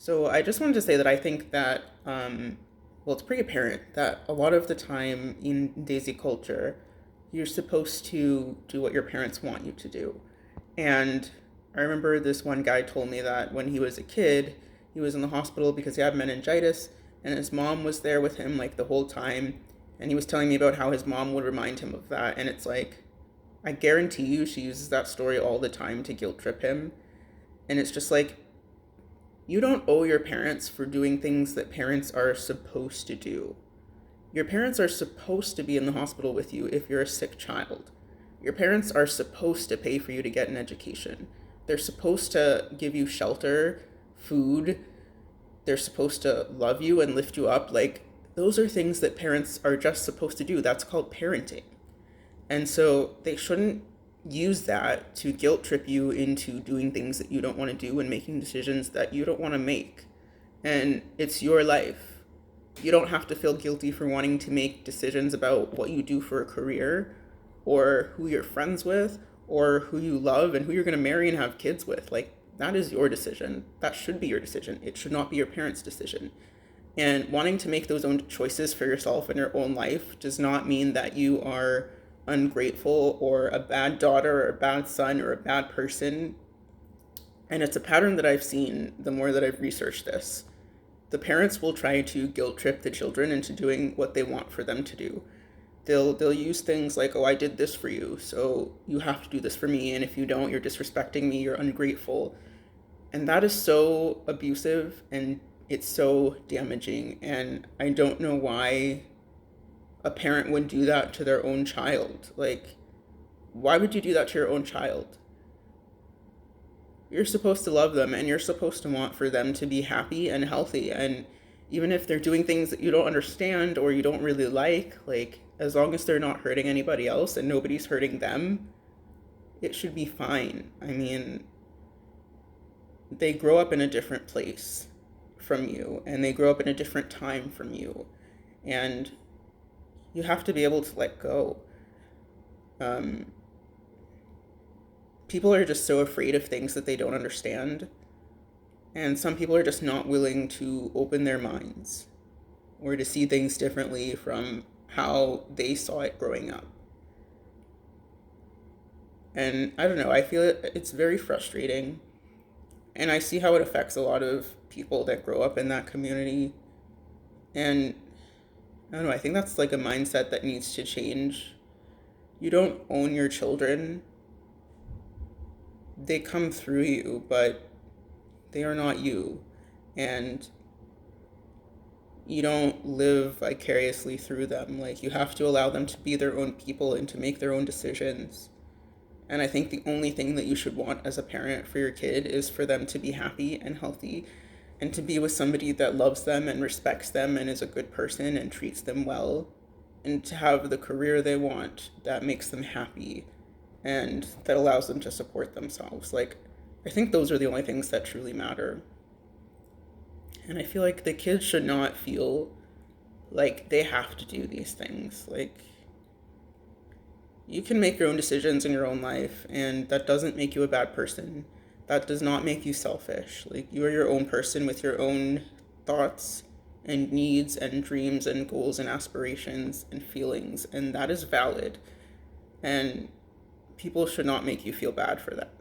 So I just wanted to say that I think that, well, it's pretty apparent that a lot of the time in Desi culture, you're supposed to do what your parents want you to do. And I remember this one guy told me that when he was a kid, he was in the hospital because he had meningitis, and his mom was there with him like the whole time. And he was telling me about how his mom would remind him of that. And it's like, I guarantee you, she uses that story all the time to guilt trip him. And it's just like, you don't owe your parents for doing things that parents are supposed to do. Your parents are supposed to be in the hospital with you if you're a sick child. Your parents are supposed to pay for you to get an education. They're supposed to give you shelter, food. They're supposed to love you and lift you up. Like, those are things that parents are just supposed to do. That's called parenting. And so they shouldn't use that to guilt trip you into doing things that you don't want to do and making decisions that you don't want to make. And it's your life. You don't have to feel guilty for wanting to make decisions about what you do for a career or who you're friends with or who you love and who you're going to marry and have kids with. Like, that is your decision. That should be your decision. It should not be your parents' decision. And wanting to make those own choices for yourself in your own life does not mean that you are ungrateful or a bad daughter or a bad son or a bad person. And it's a pattern that I've seen the more that I've researched this. The parents will try to guilt trip the children into doing what they want for them to do. They'll use things like, "Oh, I did this for you, so you have to do this for me, and if you don't, you're disrespecting me, you're ungrateful." And that is so abusive and it's so damaging, and I don't know why a parent would do that to their own child. Like, why would you do that to your own child? You're supposed to love them and you're supposed to want for them to be happy and healthy. And even if they're doing things that you don't understand or you don't really like, as long as they're not hurting anybody else and nobody's hurting them, it should be fine. I mean, they grow up in a different place from you and they grow up in a different time from you. And you have to be able to let go. Um, People are just so afraid of things that they don't understand. And some people are just not willing to open their minds or to see things differently from how they saw it growing up. And I don't know, I feel it's very frustrating. And I see how it affects a lot of people that grow up in that community. And I don't know, I think that's like a mindset that needs to change. You don't own your children. They come through you, but they are not you. And you don't live vicariously through them. Like, you have to allow them to be their own people and to make their own decisions. And I think the only thing that you should want as a parent for your kid is for them to be happy and healthy and to be with somebody that loves them and respects them and is a good person and treats them well, and to have the career they want that makes them happy and that allows them to support themselves. Like, I think those are the only things that truly matter. And I feel like the kids should not feel like they have to do these things. Like, you can make your own decisions in your own life, and that doesn't make you a bad person. That does not make you selfish. Like, you are your own person with your own thoughts and needs and dreams and goals and aspirations and feelings, and that is valid. And people should not make you feel bad for that.